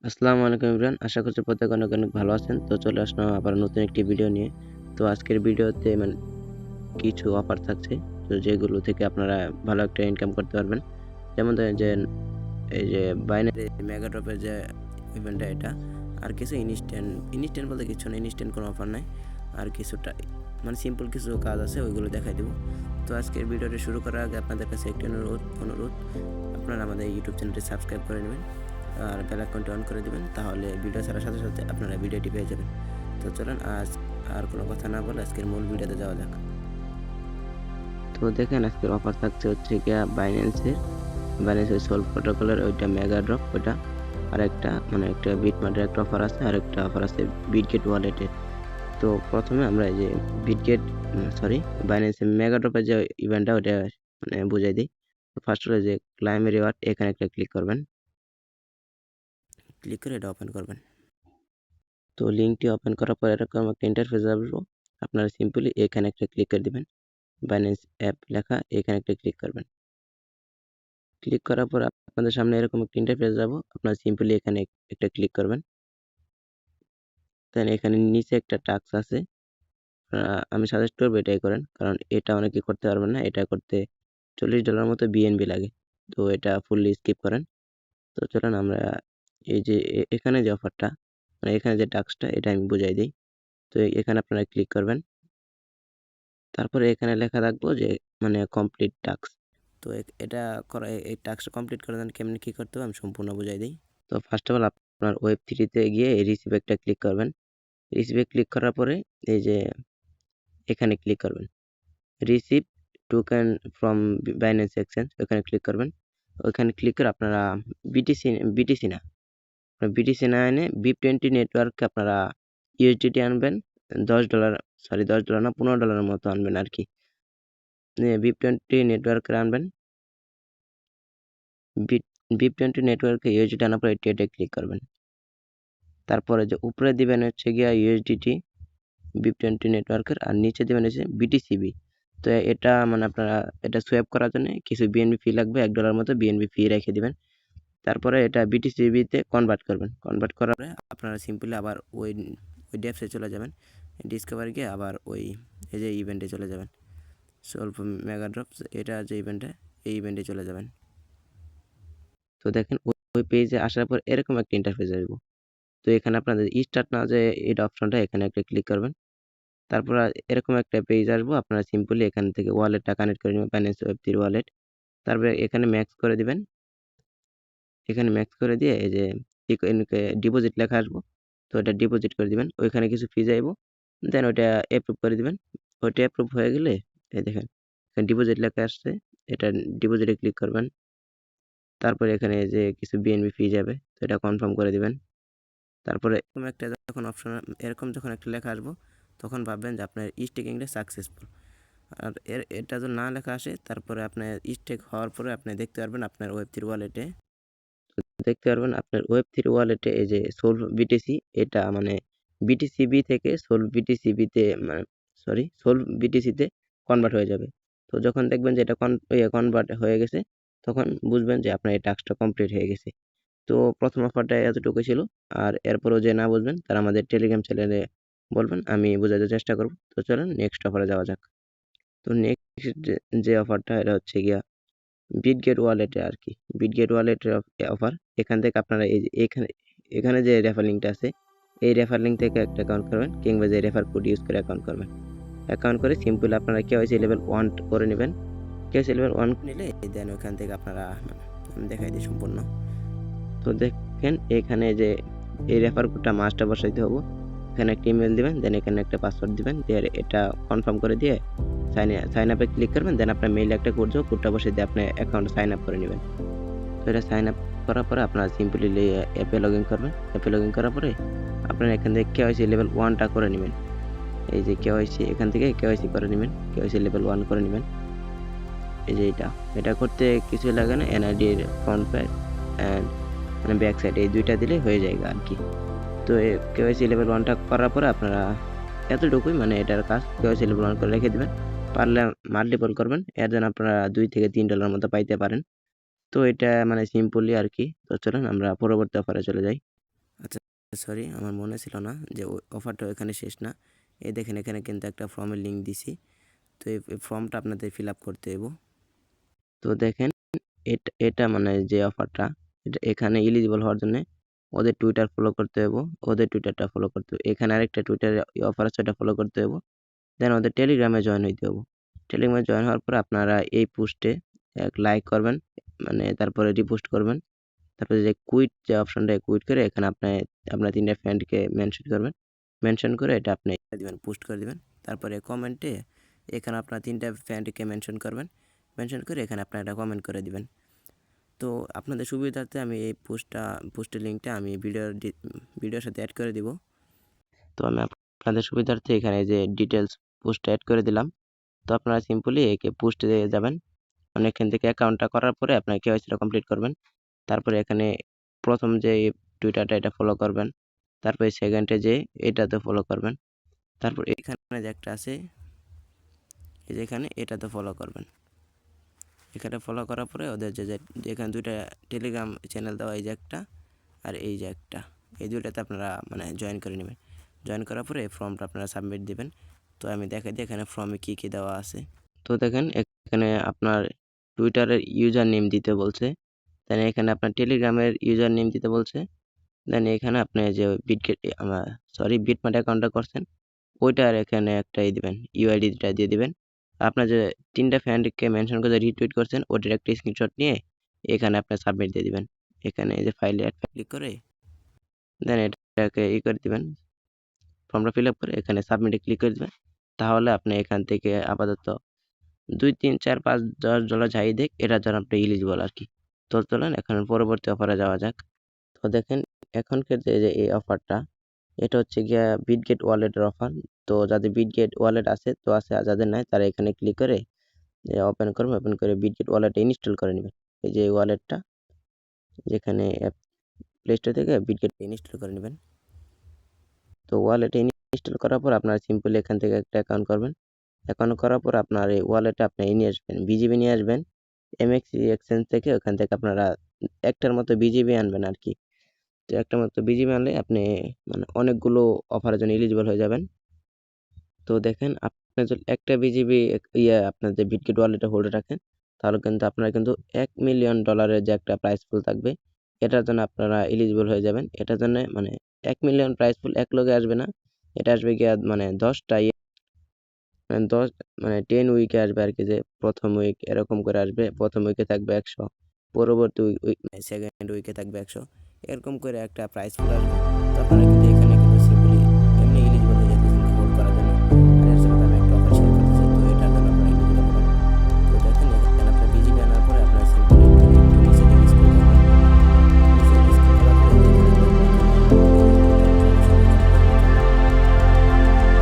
আসসালামু আলাইকুম এভরিওয়ান। আশা করছি প্রত্যেকে অনেক অনেক ভালো আছেন। তো চলে আসলাম আবার নতুন একটি ভিডিও নিয়ে। তো আজকের ভিডিওতে কিছু অফার থাকছে। তো যেগুলো থেকে আপনারা ভালো একটা ইনকাম করতে পারবেন। যেমন ধরেন যে এই যে বাইনারি মেগা ড্রপের যে ইভেন্টটা এটা আর কিছু ইনস্ট্যান্ট বলতে কিছু না, ইনস্ট্যান্ট কোনো অফার নাই। আর কিছুটা সিম্পল কিছু কাজ আছে, ওইগুলো দেখাই দেবো। তো আজকের ভিডিওটি শুরু করার আগে আপনাদের কাছে একটি অনুরোধ আপনারা আমাদের ইউটিউব চ্যানেলটি সাবস্ক্রাইব করে নেবেন আর বেল আইকনটি অন করে দেবেন, তাহলে ভিডিও ছাড়ার সাথে সাথে আপনারা ভিডিওটি পেয়ে যাবেন। তো চলুন আজ আর কোনো কথা না বলে আজকের মূল ভিডিওতে যাওয়া যাক। তো দেখেন আজকের অফার থাকছে হচ্ছে গিয়া বাইন্যান্সের সোল প্রোটোকলের ওইটা মেগা ড্রপ ওইটা, আর একটা বিটমার্টের একটা অফার আছে, আর একটা অফার আছে বিটগেট ওয়ালেটের। তো প্রথমে আমরা এই যে বিটগেট বাইন্যান্সের মেগা ড্রপের যে ইভেন্টটা ওটা বুঝাই দিই। তো ফার্স্ট হলো যে ক্লাইম রিওয়ার্ড, এখানে একটা ক্লিক করবেন। ক্লিক করে এটা ওপেন করবেন। তো লিঙ্কটি ওপেন করার পর এরকম একটা ইন্টারফেস আসবো। আপনারা সিম্পলি এখানে একটা ক্লিক করে দিবেন, বাইন্যান্স অ্যাপ লেখা, এখানে একটা ক্লিক করবেন। ক্লিক করার পর আপনাদের সামনে এরকম একটা ইন্টারফেস যাবো। আপনারা সিম্পলি এখানে একটা ক্লিক করবেন। দেন এখানে নিচে একটা টাস্ক আছে, আমি সাজেস্ট করবো এটাই করেন, কারণ এটা অনেকে করতে পারবেন না। এটা করতে $40 মতো বিএনবি লাগে। তো এটা ফুললি স্কিপ করেন। তো চলেন আমরা এই যে এখানে যে অফারটা, এখানে যে টাস্কটা, এটা আমি বুঝাই দিই। তো এখানে আপনারা ক্লিক করবেন। তারপরে এখানে লেখা থাকবো যে কমপ্লিট টাস্ক। তো এটা করা, এই টাস্কটা কমপ্লিট করার জন্য কেমনি কী করতে হবে আমি সম্পূর্ণ বুঝাই দিই। তো ফার্স্ট অফ অল আপনার ওয়েব3তে গিয়ে রিসিভ একটা ক্লিক করবেন। রিসিভে ক্লিক করার পরে এই যে এখানে ক্লিক করবেন, receive token from Binance exchange, ওখানে ক্লিক করবেন। ওখানে ক্লিক করে আপনারা বিটিসি না এনে BIP20 নেটওয়ার্ককে আপনারা ইউএসডিটি আনবেন। $10, $10 না, $15 মতো আনবেন আর কি। BIP20 নেটওয়ার্কে আনবেন। BIP20 নেটওয়ার্কে ইউএসডিটি আনার পর এটা ক্লিক করবেন। তারপরে যে উপরে দিবেন হচ্ছে গিয়া ইউএসডিটি BIP20 নেটওয়ার্কের, আর নিচে দিবেন হচ্ছে BTCB। তো এটা আপনারা এটা সোয়াপ করার জন্য কিছু বিএনবি ফি লাগবে, $1 মতো বিএনবি ফি রেখে দিবেন। তারপরে এটা BTCB-তে কনভার্ট করবেন। কনভার্ট করার পরে আপনারা সিম্পলি আবার ওই ডেপসে চলে যাবেন, ডিসকভার গিয়ে আবার এই যে ইভেন্টে চলে যাবেন, সোলভ মেগা ড্রপস, এটা যে ইভেন্টে, এই ইভেন্টে চলে যাবেন। তো দেখেন ওই পেজে আসার পর এরকম একটা ইন্টারফেস আসবো। তো এখানে আপনাদের স্টার্ট না যে এটা অপশনটা, এখানে একটা ক্লিক করবেন। তারপর এরকম একটা পেজ আসবো। আপনারা সিম্পলি এখান থেকে ওয়ালেটটা কানেক্ট করে নেবেন, বাইন্যান্স ওয়েব3 ওয়ালেট। তারপরে এখানে ম্যাক্স করে দিবেন। এখানে ম্যাক্স করে দিয়ে এই যে ডিপোজিট লেখা আসবো, তো এটা ডিপোজিট করে দিবেন। ওইখানে কিছু ফি যাইবো, দেন ওইটা অ্যাপ্রুভ করে দিবেন। ওইটা অ্যাপ্রুভ হয়ে গেলে এই দেখেন এখানে ডিপোজিট লেখা আসছে, এটা ডিপোজিটে ক্লিক করবেন। তারপরে এখানে যে কিছু বিএনবি ফি যাবে, তো এটা কনফার্ম করে দিবেন। তারপরে এরকম যখন একটা লেখা আসবো, তখন ভাববেন যে আপনার স্টেকিংটা সাকসেসফুল। আর এটা যদি না লেখা আসে, তারপরে আপনার স্টেক হওয়ার পরে আপনি দেখতে পারবেন আপনার ওয়েব3 ওয়ালেটে এই যে সোল বিটিসি, এটা বিটিসিবি থেকে সোল বিটিসিবিতে সোল বিটিসিতে কনভার্ট হয়ে যাবে। তো যখন দেখবেন যে এটা কনভার্ট হয়ে গেছে, তখন বুঝবেন যে আপনার এই টাস্কটা কমপ্লিট হয়ে গেছে। তো প্রথম অফারটা এতটুকুই ছিল। আর এরপরেও যে না বুঝবেন তারা আমাদের টেলিগ্রাম চ্যানেলে বলবেন, আমি বোঝাতে চেষ্টা করব। তো চলেন নেক্সট অফারে যাওয়া যাক। তো নেক্সট যে অফারটা, এটা হচ্ছে গিয়া বিটগেট ওয়ালেটে আর কি। বিটগেট ওয়ালেটের অফার। এখান থেকে আপনারা এই যে এখানে যে রেফার লিঙ্কটা আছে, এই রেফার লিঙ্ক থেকে একটা অ্যাকাউন্ট করবেন, কিংবা যে রেফার কোড ইউজ করে অ্যাকাউন্ট করবেন। অ্যাকাউন্ট করে সিম্পল আপনারা কেওয়াইসি লেভেল 1 করে নেবেন। কেওয়াইসি লেভেল 1 নিলে দেন ওখান থেকে আপনারা দেখাই দিই সম্পূর্ণ। তো দেখেন এখানে যে এই রেফার কোডটা মাস্টটা বসাইতে হবে। এখানে একটা ইমেল দিবেন, দেন এখানে একটা পাসওয়ার্ড দিবেন, দিয়ে এটা কনফার্ম করে দিয়ে সাইন আপে ক্লিক করবেন। দেন আপনার মেইলে একটা কোড যাবে, কোডটা বসিয়ে দিয়ে আপনি অ্যাকাউন্ট সাইন আপ করে নেবেন। তো এটা সাইন আপ করার পরে আপনারা সিম্পলি অ্যাপে লগ ইন করবেন। অ্যাপে লগ ইন করার পরে আপনারা এখান থেকে কেওয়াইসি লেভেল 1টা করে নেবেন। এই যে কেওয়াইসি, এখান থেকে কেওয়াইসি করে নেবেন, কেওয়াইসি লেভেল 1 করে নেবেন। এই যে এটা করতে কিছু লাগে না, এনআইডির front page and back side, এই দুইটা দিলে হয়ে যায় আর কি। তো কেওয়াইসি লেভেল 1টা করার পরে আপনারা এতটুকুই, এটার কাজ। কেওয়াইসি লেভেল 1 করে রেখে দেবেন, পারলে মাল্টিপল করবেন, এর জন্য আপনারা $2 থেকে $3 মতো পাইতে পারেন। তো এটা সিম্পলি আর কি। তো চলুন আমরা পরবর্তী অফারে চলে যাই। আচ্ছা, সরি আমার মনে ছিল না যে অফারটা এখানে শেষ না। এই দেখেন এখানে কিন্তু একটা ফর্মের লিঙ্ক দিছি। তো এই ফর্মটা আপনাদের ফিল আপ করতে হইব। তো দেখেন এটা মানে যে অফারটা, এটা এখানে এলিজিবল হওয়ার জন্য ওদের টুইটার ফলো করতে হইব, ওদের টুইটারটা ফলো করতে হবে। এখানে আরেকটা টুইটারে অফার আছে, ওটা ফলো করতে হইব। দেন ওদের টেলিগ্রামে জয়েন হইতে হইব। টেলিগ্রামে জয়েন হওয়ার পর আপনারা এই পোস্টে এক লাইক করবেন, মানে তারপরে রিপোস্ট করবেন। তারপরে যে কুইট যে অপশনটা, কুইট করে এখানে আপনার 3টা ফ্রেন্ডকে মেনশন করবেন। মেনশন করে এটা আপনি দিবেন, পোস্ট করে দিবেন। তারপরে কমেন্টে এখানে আপনার 3টা ফ্রেন্ডকে মেনশন করবেন। মেনশন করে এখানে আপনারা একটা কমেন্ট করে দিবেন। তো আপনাদের সুবিধার্থে আমি এই পোস্টের লিঙ্কটা আমি ভিডিওর সাথে অ্যাড করে দিব। তো আমি আপনাদের সুবিধার্থে এখানে যে ডিটেলস পোস্ট অ্যাড করে দিলাম। তো আপনারা সিম্পলি একে পোস্টে যাবেন, মানে এখান থেকে অ্যাকাউন্টটা করার পরে আপনার কেওয়াইসিটা কমপ্লিট করবেন। তারপরে এখানে প্রথম যে টুইটারটা এটা ফলো করবেন, তারপরে সেকেন্ডে যে এটাতে ফলো করবেন, তারপর এখানে যে একটা আছে এই যে এখানে এটাতে ফলো করবেন। এখানে ফলো করার পরে ওদের যে এখানে 2টা টেলিগ্রাম চ্যানেল দেওয়া, এই যে একটা আর এই যে একটা, এই 2টাতে আপনারা মানে জয়েন করে নেবেন। জয়েন করার পরে এই ফর্মটা আপনারা সাবমিট দিবেন। তো আমি দেখাই দিই এখানে ফর্মে কী কী দেওয়া আছে। তো দেখেন এখানে আপনার টুইটারের ইউজার নেম দিতে বলছে, দেন এখানে আপনার টেলিগ্রামের ইউজার নেম দিতে বলছে, দেন এখানে আপনি যে বিটমার্ট অ্যাকাউন্টটা করছেন ওইটার এখানে একটাই দিবেন, ইউআইডিটা দিয়ে দিবেন। আপনার যে 3টা ফ্রেন্ডকে মেনশন করে রিটুইট করছেন ওটার একটা স্ক্রিনশট নিয়ে এখানে আপনি সাবমিট দিয়ে দিবেন। এখানে এই যে ফাইলে ক্লিক করে দেন এটাকে করে দিবেন, ফর্মটা ফিল আপ করে এখানে সাবমিটে ক্লিক করে দিবেন। তাহলে আপনি এখান থেকে আপাতত 2, 3, 4, 5, 10 ডলার যাই দেখ এটার জন্য আপনি এলিজিবল আর কি। তো চলেন এখন পরবর্তী অফারে যাওয়া যাক। তো দেখেন এখনকার যে এই অফারটা, এটা হচ্ছে গিয়া বিটগেট ওয়ালেটের অফার। তো যাদের বিটগেট ওয়ালেট আছে তো আছে, আর যাদের নাই তারা এখানে ক্লিক করে ওপেন করবেন, ওপেন করে বিটগেট ওয়ালেটটা ইনস্টল করে নেবেন। এই যে ওয়ালেটটা যেখানে প্লে স্টোর থেকে বিটগেট ইনস্টল করে নেবেন। তো ওয়ালেটে ইনস্টল করার পর আপনারা সিম্পলি এখান থেকে একটা অ্যাকাউন্ট করবেন। অ্যাকাউন্ট করার পর আপনার এই ওয়ালেটে আপনি নিয়ে আসবেন, বিজিবি নিয়ে আসবেন এমএক্সি এক্সচেঞ্জ থেকে। ওখান থেকে আপনারা একটার মতো বিজিবি আনবেন আর কি। তো একটা মতো বিজিবি আনলে আপনি মানে অনেকগুলো অফারের জন্য এলিজিবল হয়ে যাবেন। তো দেখেন আপনি যদি একটা বিজিবি আপনার যে বিটগেট ওয়ালেটে হোল্ড রাখেন, তাহলে কিন্তু আপনারা কিন্তু $1 মিলিয়ন যে একটা প্রাইস পুল থাকবে, এটার জন্য আপনারা এলিজিবল হয়ে যাবেন। এটার জন্য মানে 1 মিলিয়ন প্রাইস পুল এক লগে আসবে না, এটা আসবে গিয়া মানে 10টা মানে 10 উইকে আসবে আর কি। যে প্রথম উইক এরকম করে আসবে, প্রথম উইকে থাকবে 100, পরবর্তী উইক সেকেন্ড উইকে থাকবে 100, এরকম করে একটা প্রাইস পুল আসবে। তো আপনারা কিন্তু এখানে কিন্তু সিম্পলি এমনি এলিজিবল হয়ে যেতেছেন হোল্ড করার জন্য। আর এর সাথে আমি একটা অফার শেয়ার করতে চাই, তো এটার জন্য আপনারা এলিজিবল হবেন। তো দেখেন এখানে আপনার বিজিবি আনার পরে আপনার সিম্পলি একটু নিচে দিকে স্ক্রল করবেন। নিচে দিকে স্ক্রল করার পরে এখানে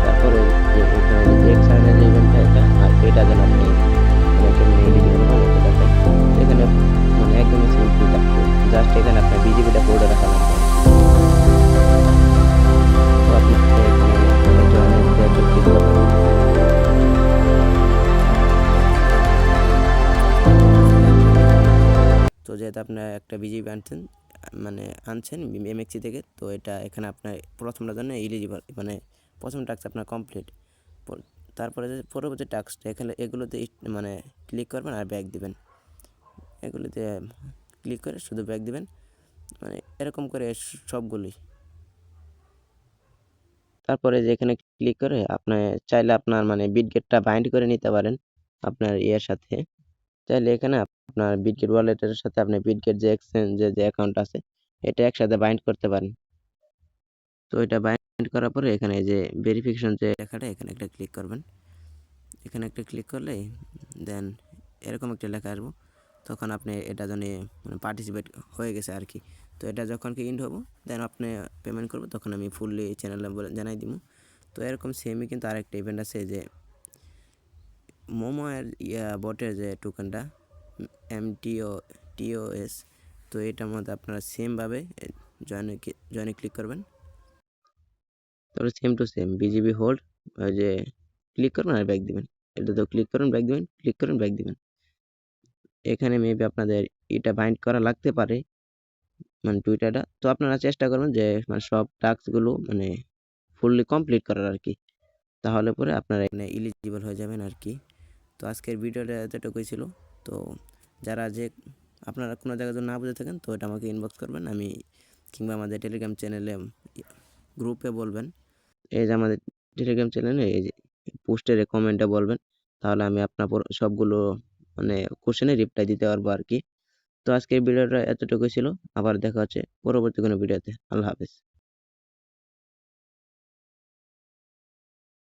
তারপরে যে এখানে যে এক্সাইনের যে ইভেন্টটা এটা, আর এটা যেন আপনি কেমনি এলিজিবল হন এটা দেখাই। এখানে মানে একদমই সিম্পল থাকবে, জাস্ট এখানে আপনার বিজিবিটা কোডে রাখা লাগবে। তো আপনি এখানে জয়েনের ব্যাচে ক্লিক করবেন। তো যেহেতু আপনার একটা বিজিবি আনছেন মানে আনছেন এমএক্সি থেকে, তো এটা এখানে আপনার প্রথমটার জন্য এলিজিবল, মানে প্রথম টাস্ক আপনার কমপ্লিট। তারপরে যে পরবর্তী টাস্কটা এখানে এগুলোতে মানে ক্লিক করবেন আর ব্যাক দিবেন। এগুলোতে ক্লিক করে শুধু ব্যাক দিবেন, মানে এরকম করে সবগুলোই। তারপরে যে এখানে ক্লিক করে আপনি চাইলে আপনার মানে বিটগেটটা বাইন্ড করে নিতে পারেন আপনার ইয়ের সাথে। চাইলে এখানে আপনার বিটগেট ওয়ালেটের সাথে আপনি বিটগেট যে এক্সচেঞ্জের যে অ্যাকাউন্ট আছে এটা একসাথে বাইন্ড করতে পারেন। তো এটা বাইন্ড করার পরে এখানে যে ভেরিফিকেশন যে লেখাটা, এখানে একটা ক্লিক করবেন। এখানে একটা ক্লিক করলে দেন এরকম একটা লেখা আসবো, তখন আপনি এটা জানে মানে পার্টিসিপেট হয়ে গেছে আর কি। তো এটা যখন কি ইন্ড হবো দেন আপনি পেমেন্ট করবো, তখন আমি ফুললি চ্যানেলে জানাই দিব। তো এরকম সেমই কিন্তু আরেকটা ইভেন্ট আছে যে মোমো এর বটের যে টোকেনটা MTOS, তো এটার মধ্যে আপনারা সেমভাবে জয়েনে ক্লিক করবেন। তারপরে same to same BGB hold, ওই যে ক্লিক করবেন আর ব্যাক দিবেন। এটা তো ক্লিক করুন ব্যাক দিবেন, ক্লিক করুন ব্যাক দিবেন। এখানে মেবি আপনাদের এটা বাইন্ড করা লাগতে পারে, মানে টুইটারটা। তো আপনারা চেষ্টা করবেন যে মানে সব টাস্কগুলো মানে ফুললি কমপ্লিট করার আর কি। তাহলে পরে আপনারা এখানে এলিজিবল হয়ে যাবেন আর কি। তো আজকের ভিডিওটা এতটুকুই ছিল। তো যারা যে আপনারা কোনো জায়গায় যদি না বুঝে থাকেন তো এটা আমাকে ইনবক্স করবেন, আমি কিংবা আমাদের টেলিগ্রাম চ্যানেলে গ্রুপে বলবেন। এই যে আমাদের টেলিগ্রাম চ্যানেলে এই যে পোস্টের কমেন্টে বলবেন, তাহলে আমি আপনার সবগুলো মানে কোশ্চেনের রিপ্লাই দিতে পারবো আর কি। তো আজকের ভিডিওটা এতটুকুই ছিল। আবার দেখা হচ্ছে পরবর্তী কোনো ভিডিওতে। আল্লাহ হাফেজ।